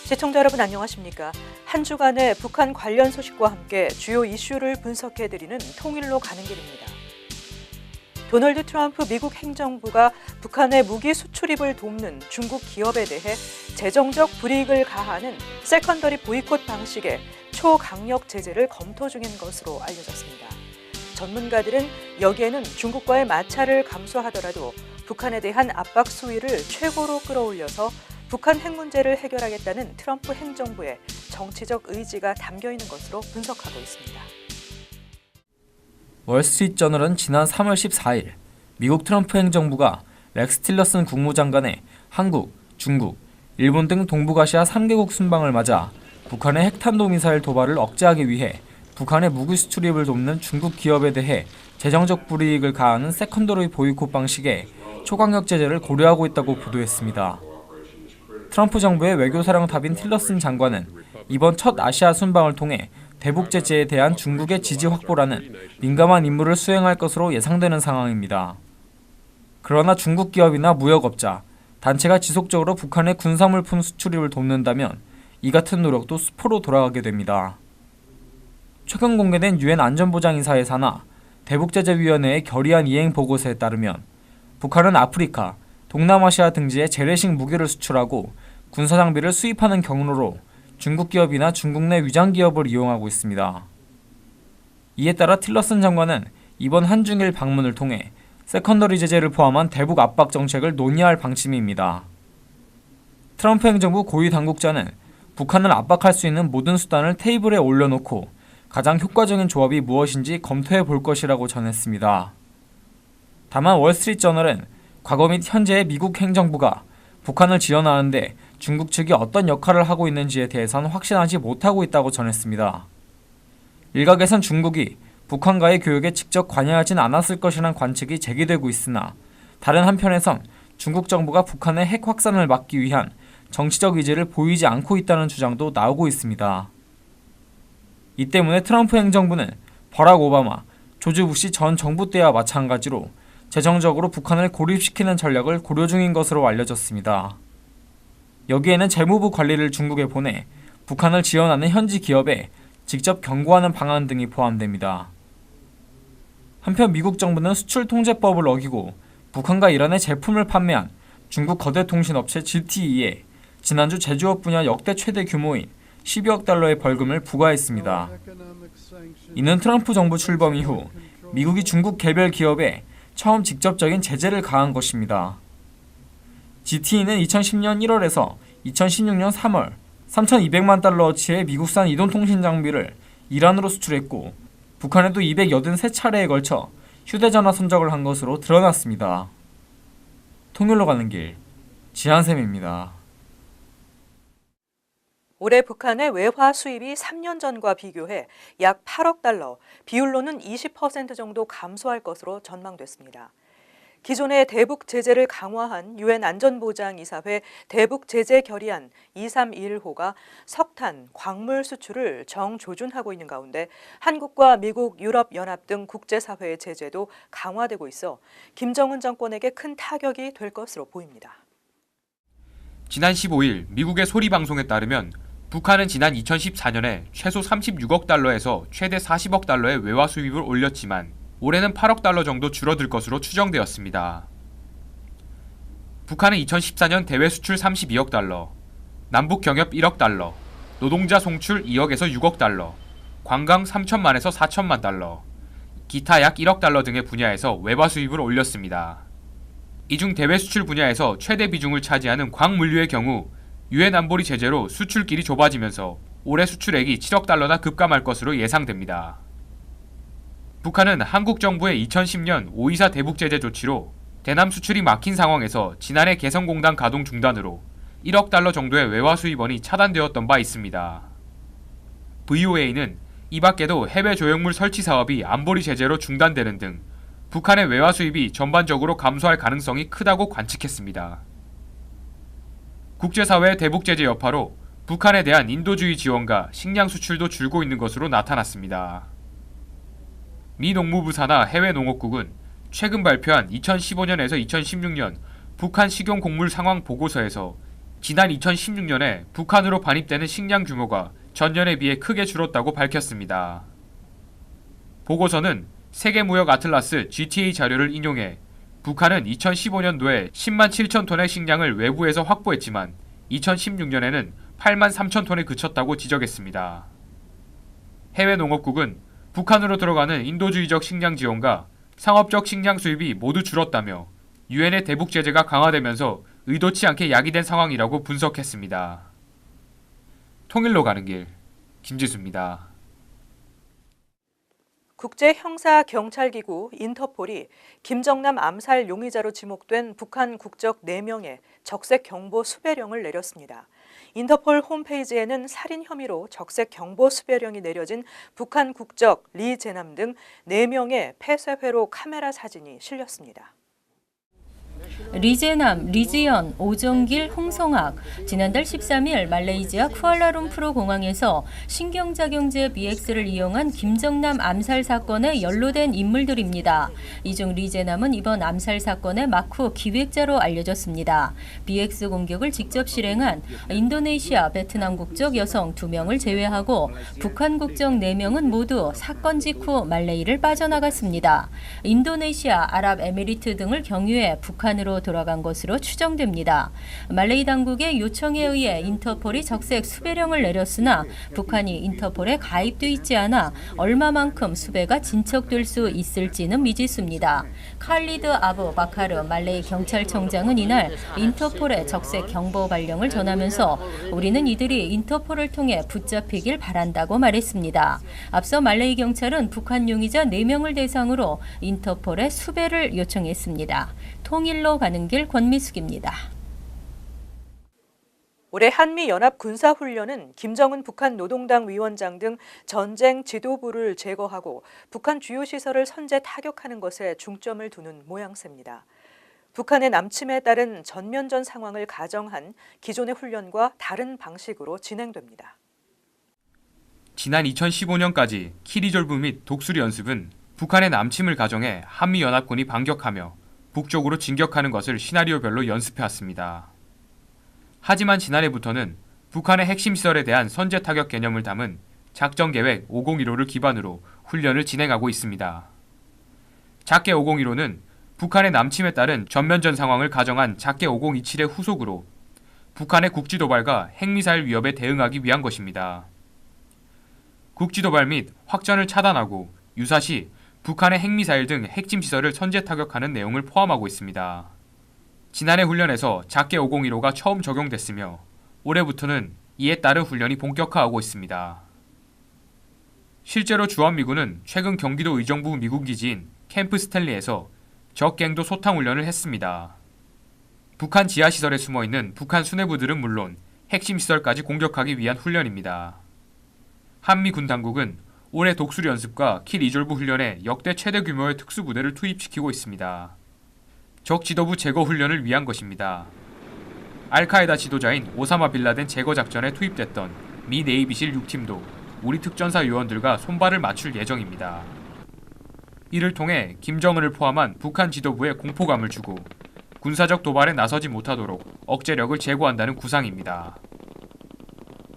시청자 여러분 안녕하십니까? 한 주간의 북한 관련 소식과 함께 주요 이슈를 분석해드리는 통일로 가는 길입니다. 도널드 트럼프 미국 행정부가 북한의 무기 수출입을 돕는 중국 기업에 대해 재정적 불이익을 가하는 세컨더리 보이콧 방식의 초강력 제재를 검토 중인 것으로 알려졌습니다. 전문가들은 여기에는 중국과의 마찰을 감수하더라도 북한에 대한 압박 수위를 최고로 끌어올려서 북한 핵 문제를 해결하겠다는 트럼프 행정부의 정치적 의지가 담겨 있는 것으로 분석하고 있습니다. 월스트리트저널은 지난 3월 14일 미국 트럼프 행정부가 렉스 틸러슨 국무장관의 한국, 중국, 일본 등 동북아시아 3개국 순방을 맞아 북한의 핵탄도미사일 도발을 억제하기 위해 북한의 무기 수출입을 돕는 중국 기업에 대해 재정적 불이익을 가하는 세컨더리 보이콧 방식의 초강력 제재를 고려하고 있다고 보도했습니다. 트럼프 정부의 외교사령탑인 틸러슨 장관은 이번 첫 아시아 순방을 통해 대북 제재에 대한 중국의 지지 확보라는 민감한 임무를 수행할 것으로 예상되는 상황입니다. 그러나 중국 기업이나 무역업자, 단체가 지속적으로 북한의 군사물품 수출입을 돕는다면 이 같은 노력도 수포로 돌아가게 됩니다. 최근 공개된 유엔 안전보장이사회 산하 대북제재위원회의 결의안 이행 보고서에 따르면 북한은 아프리카, 동남아시아 등지에 재래식 무기를 수출하고 군사장비를 수입하는 경로로 중국 기업이나 중국 내 위장 기업을 이용하고 있습니다. 이에 따라 틸러슨 장관은 이번 한중일 방문을 통해 세컨더리 제재를 포함한 대북 압박 정책을 논의할 방침입니다. 트럼프 행정부 고위 당국자는 북한을 압박할 수 있는 모든 수단을 테이블에 올려놓고 가장 효과적인 조합이 무엇인지 검토해 볼 것이라고 전했습니다. 다만 월스트리트저널은 과거 및 현재의 미국 행정부가 북한을 지원하는데 중국 측이 어떤 역할을 하고 있는지에 대해서는 확신하지 못하고 있다고 전했습니다. 일각에선 중국이 북한과의 교역에 직접 관여하진 않았을 것이라는 관측이 제기되고 있으나 다른 한편에선 중국 정부가 북한의 핵 확산을 막기 위한 정치적 의지를 보이지 않고 있다는 주장도 나오고 있습니다. 이 때문에 트럼프 행정부는 버락 오바마, 조지 부시 전 정부 때와 마찬가지로 재정적으로 북한을 고립시키는 전략을 고려 중인 것으로 알려졌습니다. 여기에는 재무부 관리를 중국에 보내 북한을 지원하는 현지 기업에 직접 경고하는 방안 등이 포함됩니다. 한편 미국 정부는 수출통제법을 어기고 북한과 이란에 제품을 판매한 중국 거대 통신업체 ZTE에 지난주 제조업 분야 역대 최대 규모인 12억 달러의 벌금을 부과했습니다. 이는 트럼프 정부 출범 이후 미국이 중국 개별 기업에 처음 직접적인 제재를 가한 것입니다. ZTE는 2010년 1월에서 2016년 3월 3,200만 달러어치의 미국산 이동통신 장비를 이란으로 수출했고 북한에도 283차례에 걸쳐 휴대전화 선적을 한 것으로 드러났습니다. 통일로 가는 길, 지한샘입니다. 올해 북한의 외화 수입이 3년 전과 비교해 약 8억 달러, 비율로는 20% 정도 감소할 것으로 전망됐습니다. 기존의 대북 제재를 강화한 유엔 안전보장이사회 대북 제재 결의안 2321호가 석탄, 광물 수출을 정조준하고 있는 가운데 한국과 미국, 유럽연합 등 국제사회의 제재도 강화되고 있어 김정은 정권에게 큰 타격이 될 것으로 보입니다. 지난 15일 미국의 소리방송에 따르면 북한은 지난 2014년에 최소 36억 달러에서 최대 40억 달러의 외화 수입을 올렸지만 올해는 8억 달러 정도 줄어들 것으로 추정되었습니다. 북한은 2014년 대외 수출 32억 달러, 남북 경협 1억 달러, 노동자 송출 2억에서 6억 달러, 관광 3천만에서 4천만 달러, 기타 약 1억 달러 등의 분야에서 외화 수입을 올렸습니다. 이 중 대외 수출 분야에서 최대 비중을 차지하는 광물류의 경우 유엔 안보리 제재로 수출길이 좁아지면서 올해 수출액이 7억 달러나 급감할 것으로 예상됩니다. 북한은 한국 정부의 2010년 5.24 대북제재 조치로 대남 수출이 막힌 상황에서 지난해 개성공단 가동 중단으로 1억 달러 정도의 외화 수입원이 차단되었던 바 있습니다. VOA는 이 밖에도 해외 조형물 설치 사업이 안보리 제재로 중단되는 등 북한의 외화 수입이 전반적으로 감소할 가능성이 크다고 관측했습니다. 국제사회의 대북제재 여파로 북한에 대한 인도주의 지원과 식량 수출도 줄고 있는 것으로 나타났습니다. 미 농무부 산하 해외농업국은 최근 발표한 2015년에서 2016년 북한 식용곡물 상황 보고서에서 지난 2016년에 북한으로 반입되는 식량 규모가 전년에 비해 크게 줄었다고 밝혔습니다. 보고서는 세계무역 아틀라스 GTA 자료를 인용해 북한은 2015년도에 10만 7천 톤의 식량을 외부에서 확보했지만 2016년에는 8만 3천 톤에 그쳤다고 지적했습니다. 해외 농업국은 북한으로 들어가는 인도주의적 식량 지원과 상업적 식량 수입이 모두 줄었다며 유엔의 대북 제재가 강화되면서 의도치 않게 야기된 상황이라고 분석했습니다. 통일로 가는 길, 김지수입니다. 국제형사경찰기구 인터폴이 김정남 암살 용의자로 지목된 북한 국적 4명의 적색 경보 수배령을 내렸습니다. 인터폴 홈페이지에는 살인 혐의로 적색 경보 수배령이 내려진 북한 국적 리재남 등 4명의 폐쇄회로 카메라 사진이 실렸습니다. 리재남, 리지연, 오정길, 홍성학, 지난달 13일 말레이시아 쿠알라룸푸르 공항에서 신경작용제 BX를 이용한 김정남 암살 사건에 연루된 인물들입니다. 이 중 리재남은 이번 암살 사건의 막후 기획자로 알려졌습니다. BX 공격을 직접 실행한 인도네시아, 베트남 국적 여성 2명을 제외하고 북한 국적 4명은 모두 사건 직후 말레이를 빠져나갔습니다. 인도네시아, 아랍에미리트 등을 경유해 북한으로 돌아간 것으로 추정됩니다. 말레이 당국의 요청에 의해 인터폴이 적색 수배령을 내렸으나 북한이 인터폴에 가입돼 있지 않아 얼마만큼 수배가 진척될 수 있을지는 미지수입니다. 칼리드 아부 바카르 말레이 경찰청장은 이날 인터폴에 적색 경보 발령을 전하면서 우리는 이들이 인터폴을 통해 붙잡히길 바란다고 말했습니다. 앞서 말레이 경찰은 북한 용의자 4명을 대상으로 인터폴에 수배를 요청했습니다. 통일로 가는 길 권미숙입니다. 올해 한미연합군사훈련은 김정은 북한 노동당 위원장 등 전쟁 지도부를 제거하고 북한 주요 시설을 선제 타격하는 것에 중점을 두는 모양새입니다. 북한의 남침에 따른 전면전 상황을 가정한 기존의 훈련과 다른 방식으로 진행됩니다. 지난 2015년까지 키리졸브 및 독수리 연습은 북한의 남침을 가정해 한미연합군이 반격하며 북쪽으로 진격하는 것을 시나리오별로 연습해왔습니다. 하지만 지난해부터는 북한의 핵심 시설에 대한 선제 타격 개념을 담은 작전계획 5015를 기반으로 훈련을 진행하고 있습니다. 작계 5015는 북한의 남침에 따른 전면전 상황을 가정한 작계 5027의 후속으로 북한의 국지도발과 핵미사일 위협에 대응하기 위한 것입니다. 국지도발 및 확전을 차단하고 유사시 북한의 핵미사일 등 핵심 시설을 선제 타격하는 내용을 포함하고 있습니다. 지난해 훈련에서 작계 5015가 처음 적용됐으며 올해부터는 이에 따른 훈련이 본격화하고 있습니다. 실제로 주한미군은 최근 경기도 의정부 미군 기지인 캠프 스탠리에서 적갱도 소탕 훈련을 했습니다. 북한 지하시설에 숨어있는 북한 수뇌부들은 물론 핵심 시설까지 공격하기 위한 훈련입니다. 한미군 당국은 올해 독수리 연습과 킬 리졸브 훈련에 역대 최대 규모의 특수부대를 투입시키고 있습니다. 적 지도부 제거 훈련을 위한 것입니다. 알카에다 지도자인 오사마 빌라덴 제거 작전에 투입됐던 미 네이비실 6팀도 우리 특전사 요원들과 손발을 맞출 예정입니다. 이를 통해 김정은을 포함한 북한 지도부에 공포감을 주고 군사적 도발에 나서지 못하도록 억제력을 제고한다는 구상입니다.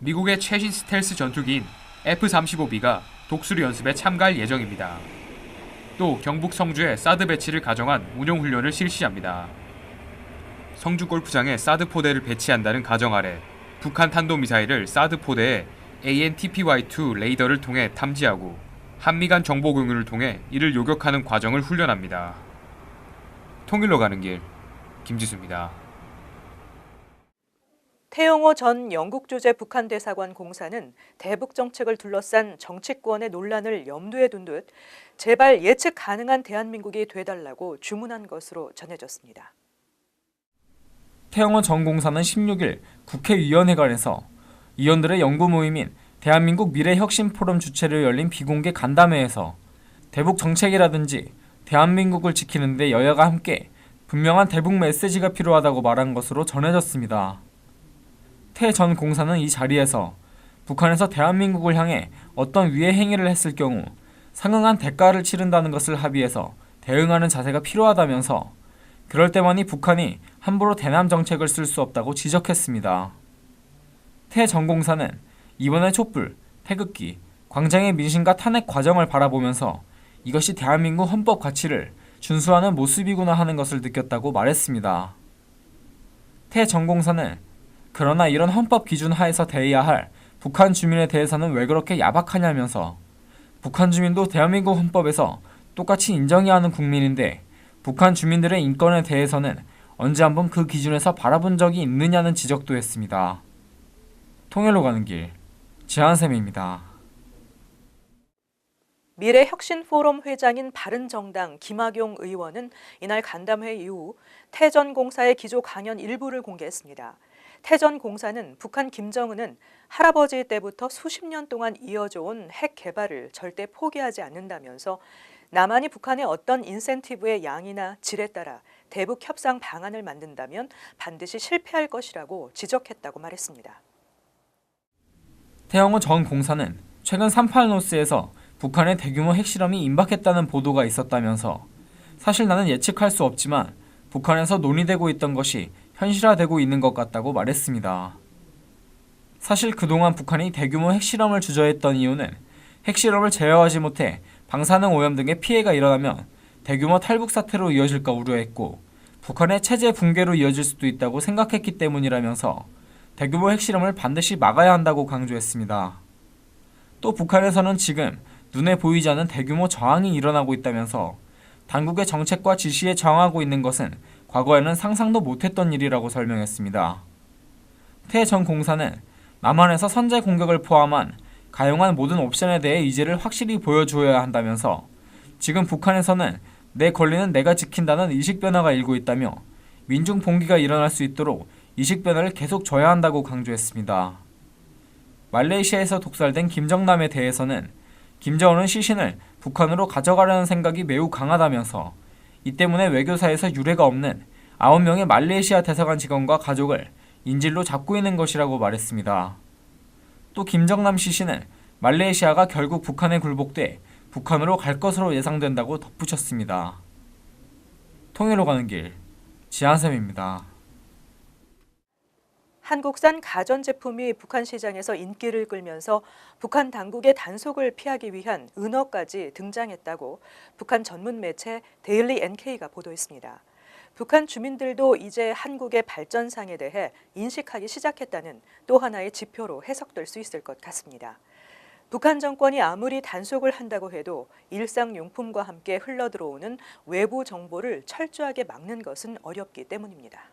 미국의 최신 스텔스 전투기인 F-35B가 독수리 연습에 참가할 예정입니다. 또 경북 성주에 사드 배치를 가정한 운용훈련을 실시합니다. 성주 골프장에 사드 포대를 배치한다는 가정 아래 북한 탄도미사일을 사드 포대에 AN/TPY-2 레이더를 통해 탐지하고 한미 간 정보 공유를 통해 이를 요격하는 과정을 훈련합니다. 통일로 가는 길, 김지수입니다. 태영호 전 영국 주재 북한 대사관 공사는 대북 정책을 둘러싼 정치권의 논란을 염두에 둔 듯 제발 예측 가능한 대한민국이 되달라고 주문한 것으로 전해졌습니다. 태영호 전 공사는 16일 국회위원회관에서 의원들의 연구 모임인 대한민국 미래혁신포럼 주최로 열린 비공개 간담회에서 대북 정책이라든지 대한민국을 지키는 데 여야가 함께 분명한 대북 메시지가 필요하다고 말한 것으로 전해졌습니다. 태 전 공사는 이 자리에서 북한에서 대한민국을 향해 어떤 위해 행위를 했을 경우 상응한 대가를 치른다는 것을 합의해서 대응하는 자세가 필요하다면서 그럴 때만이 북한이 함부로 대남 정책을 쓸 수 없다고 지적했습니다. 태 전공사는 이번의 촛불, 태극기, 광장의 민심과 탄핵 과정을 바라보면서 이것이 대한민국 헌법 가치를 준수하는 모습이구나 하는 것을 느꼈다고 말했습니다. 태 전공사는 그러나 이런 헌법 기준 하에서 대해야 할 북한 주민에 대해서는 왜 그렇게 야박하냐면서 북한 주민도 대한민국 헌법에서 똑같이 인정해야 하는 국민인데 북한 주민들의 인권에 대해서는 언제 한번 그 기준에서 바라본 적이 있느냐는 지적도 했습니다. 통일로 가는 길, 지한샘입니다. 미래혁신포럼 회장인 바른정당 김학용 의원은 이날 간담회 이후 태전공사의 기조 강연 일부를 공개했습니다. 태전공사는 북한 김정은은 할아버지 때부터 수십 년 동안 이어져 온 핵 개발을 절대 포기하지 않는다면서 남한이 북한의 어떤 인센티브의 양이나 질에 따라 대북 협상 방안을 만든다면 반드시 실패할 것이라고 지적했다고 말했습니다. 태영호 전 공사는 최근 38 노스에서 북한의 대규모 핵실험이 임박했다는 보도가 있었다면서 사실 나는 예측할 수 없지만 북한에서 논의되고 있던 것이 현실화되고 있는 것 같다고 말했습니다. 사실 그동안 북한이 대규모 핵실험을 주저했던 이유는 핵실험을 제어하지 못해 방사능 오염 등의 피해가 일어나면 대규모 탈북 사태로 이어질까 우려했고 북한의 체제 붕괴로 이어질 수도 있다고 생각했기 때문이라면서 대규모 핵실험을 반드시 막아야 한다고 강조했습니다. 또 북한에서는 지금 눈에 보이지 않는 대규모 저항이 일어나고 있다면서 당국의 정책과 지시에 저항하고 있는 것은 과거에는 상상도 못했던 일이라고 설명했습니다. 태 전 공사는 남한에서 선제 공격을 포함한 가용한 모든 옵션에 대해 의지를 확실히 보여주어야 한다면서 지금 북한에서는 내 권리는 내가 지킨다는 의식 변화가 일고 있다며 민중 봉기가 일어날 수 있도록 의식 변화를 계속 줘야 한다고 강조했습니다. 말레이시아에서 독살된 김정남에 대해서는 김정은은 시신을 북한으로 가져가려는 생각이 매우 강하다면서 이 때문에 외교사에서 유례가 없는 9명의 말레이시아 대사관 직원과 가족을 인질로 잡고 있는 것이라고 말했습니다. 또 김정남 시신은 말레이시아가 결국 북한에 굴복돼 북한으로 갈 것으로 예상된다고 덧붙였습니다. 통일로 가는 길, 지한샘입니다. 한국산 가전제품이 북한 시장에서 인기를 끌면서 북한 당국의 단속을 피하기 위한 은어까지 등장했다고 북한 전문 매체 데일리 NK가 보도했습니다. 북한 주민들도 이제 한국의 발전상에 대해 인식하기 시작했다는 또 하나의 지표로 해석될 수 있을 것 같습니다. 북한 정권이 아무리 단속을 한다고 해도 일상용품과 함께 흘러들어오는 외부 정보를 철저하게 막는 것은 어렵기 때문입니다.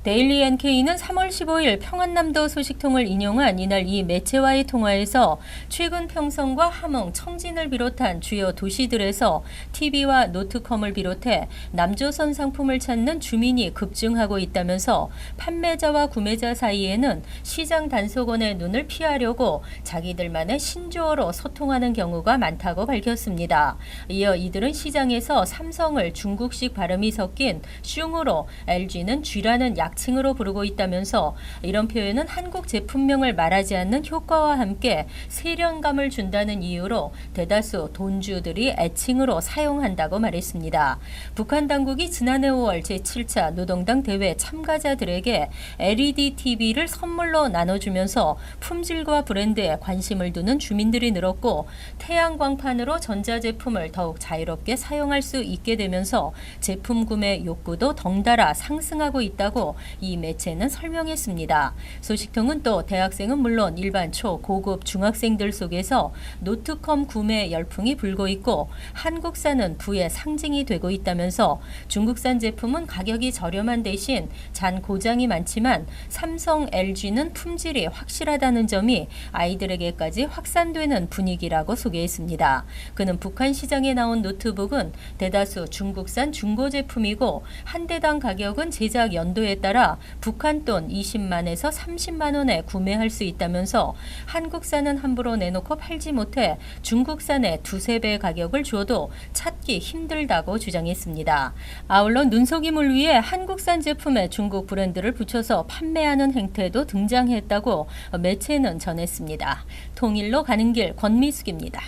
데일리 NK는 3월 15일 평안남도 소식통을 인용한 이날 이 매체와의 통화에서 최근 평성과 함흥, 청진을 비롯한 주요 도시들에서 TV와 노트컴을 비롯해 남조선 상품을 찾는 주민이 급증하고 있다면서 판매자와 구매자 사이에는 시장 단속원의 눈을 피하려고 자기들만의 신조어로 소통하는 경우가 많다고 밝혔습니다. 이어 이들은 시장에서 삼성을 중국식 발음이 섞인 슝으로 LG는 쥐라는 약칭으로 부르고 있다면서 이런 표현은 한국 제품명을 말하지 않는 효과와 함께 세련감을 준다는 이유로 대다수 돈주들이 애칭으로 사용한다고 말했습니다. 북한 당국이 지난해 5월 제7차 노동당 대회 참가자들에게 LED TV를 선물로 나눠주면서 품질과 브랜드에 관심을 두는 주민들이 늘었고 태양광판으로 전자제품을 더욱 자유롭게 사용할 수 있게 되면서 제품 구매 욕구도 덩달아 상승하고 있다고 이 매체는 설명했습니다. 소식통은 또 대학생은 물론 일반 초고급 중학생들 속에서 노트컴 구매 열풍이 불고 있고 한국산은 부의 상징이 되고 있다면서 중국산 제품은 가격이 저렴한 대신 잔 고장이 많지만 삼성, LG는 품질이 확실하다는 점이 아이들에게까지 확산되는 분위기라고 소개했습니다. 그는 북한 시장에 나온 노트북은 대다수 중국산 중고 제품이고 한 대당 가격은 제작 연도에 따라 북한 돈 20만에서 30만 원에 구매할 수 있다면서 한국산은 함부로 내놓고 팔지 못해 중국산의 두세 배 가격을 줘도 찾기 힘들다고 주장했습니다. 아울러 눈속임을 위해 한국산 제품에 중국 브랜드를 붙여서 판매하는 행태도 등장했다고 매체는 전했습니다. 통일로 가는 길 권미숙입니다.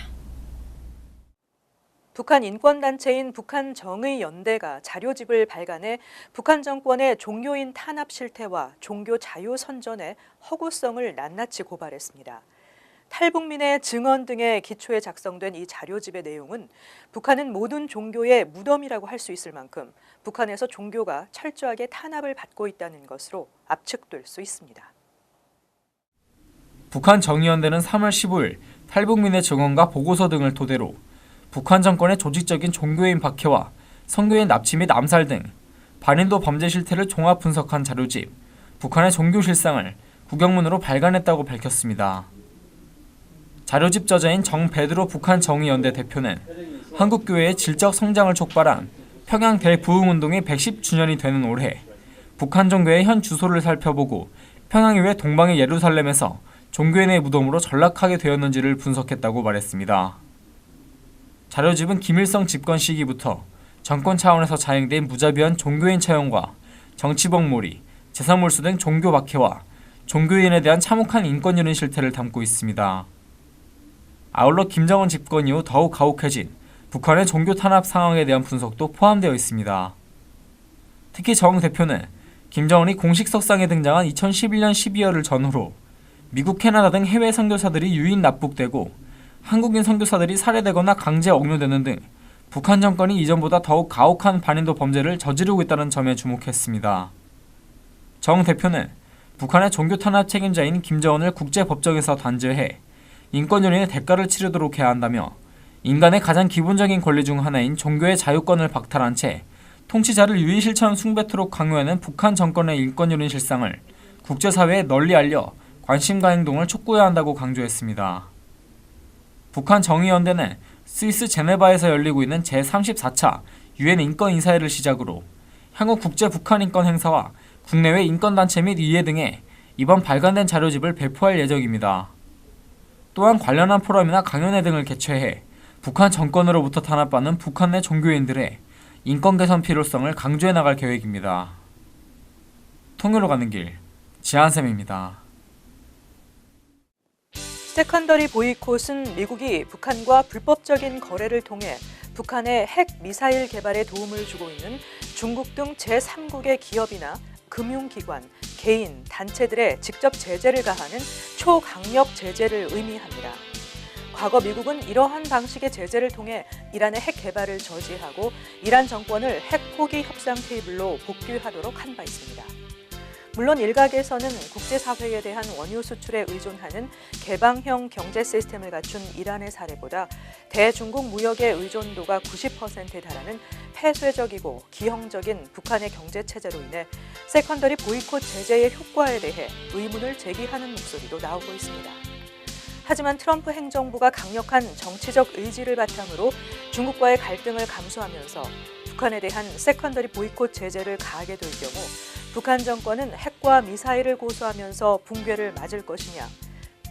북한 인권단체인 북한정의연대가 자료집을 발간해 북한 정권의 종교인 탄압 실태와 종교 자유 선전의 허구성을 낱낱이 고발했습니다. 탈북민의 증언 등의 기초에 작성된 이 자료집의 내용은 북한은 모든 종교의 무덤이라고 할 수 있을 만큼 북한에서 종교가 철저하게 탄압을 받고 있다는 것으로 압축될 수 있습니다. 북한정의연대는 3월 15일 탈북민의 증언과 보고서 등을 토대로 북한 정권의 조직적인 종교인 박해와 선교인 납치 및 암살 등 반인도 범죄 실태를 종합 분석한 자료집 북한의 종교 실상을 국영문으로 발간했다고 밝혔습니다. 자료집 저자인 정베드로 북한정의연대 대표는 한국교회의 질적 성장을 촉발한 평양 대부흥운동이 110주년이 되는 올해 북한 종교의 현 주소를 살펴보고 평양 이외 동방의 예루살렘에서 종교인의 무덤으로 전락하게 되었는지를 분석했다고 말했습니다. 자료집은 김일성 집권 시기부터 정권 차원에서 자행된 무자비한 종교인 처형과 정치범몰이, 재산몰수 등 종교 박해와 종교인에 대한 참혹한 인권유린 실태를 담고 있습니다. 아울러 김정은 집권 이후 더욱 가혹해진 북한의 종교 탄압 상황에 대한 분석도 포함되어 있습니다. 특히 정 대표는 김정은이 공식 석상에 등장한 2011년 12월을 전후로 미국, 캐나다 등 해외 선교사들이 유인 납북되고 한국인 선교사들이 살해되거나 강제 억류되는 등 북한 정권이 이전보다 더욱 가혹한 반인도 범죄를 저지르고 있다는 점에 주목했습니다. 정 대표는 북한의 종교 탄압 책임자인 김정은을 국제법정에서 단죄해 인권유린의 대가를 치르도록 해야 한다며 인간의 가장 기본적인 권리 중 하나인 종교의 자유권을 박탈한 채 통치자를 유일 실천 숭배토록 강요하는 북한 정권의 인권유린 실상을 국제사회에 널리 알려 관심과 행동을 촉구해야 한다고 강조했습니다. 북한정의연대는 스위스 제네바에서 열리고 있는 제34차 유엔 인권이사회를 시작으로 향후 국제 북한 인권 행사와 국내외 인권단체 및 의회 등에 이번 발간된 자료집을 배포할 예정입니다. 또한 관련한 포럼이나 강연회 등을 개최해 북한 정권으로부터 탄압받는 북한 내 종교인들의 인권 개선 필요성을 강조해 나갈 계획입니다. 통일로 가는 길, 지한쌤입니다. 세컨더리 보이콧은 미국이 북한과 불법적인 거래를 통해 북한의 핵 미사일 개발에 도움을 주고 있는 중국 등 제3국의 기업이나 금융기관, 개인, 단체들에 직접 제재를 가하는 초강력 제재를 의미합니다. 과거 미국은 이러한 방식의 제재를 통해 이란의 핵 개발을 저지하고 이란 정권을 핵 포기 협상 테이블로 복귀하도록 한 바 있습니다. 물론 일각에서는 국제사회에 대한 원유 수출에 의존하는 개방형 경제 시스템을 갖춘 이란의 사례보다 대중국 무역의 의존도가 90%에 달하는 폐쇄적이고 기형적인 북한의 경제체제로 인해 세컨더리 보이콧 제재의 효과에 대해 의문을 제기하는 목소리도 나오고 있습니다. 하지만 트럼프 행정부가 강력한 정치적 의지를 바탕으로 중국과의 갈등을 감수하면서 북한에 대한 세컨더리 보이콧 제재를 가하게 될 경우 북한 정권은 핵과 미사일을 고수하면서 붕괴를 맞을 것이냐,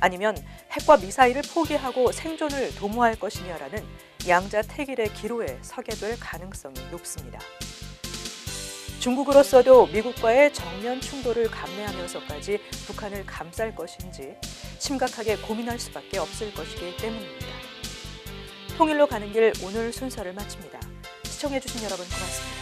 아니면 핵과 미사일을 포기하고 생존을 도모할 것이냐라는 양자택일의 기로에 서게 될 가능성이 높습니다. 중국으로서도 미국과의 정면 충돌을 감내하면서까지 북한을 감쌀 것인지 심각하게 고민할 수밖에 없을 것이기 때문입니다. 통일로 가는 길 오늘 순서를 마칩니다. 시청해주신 여러분 고맙습니다.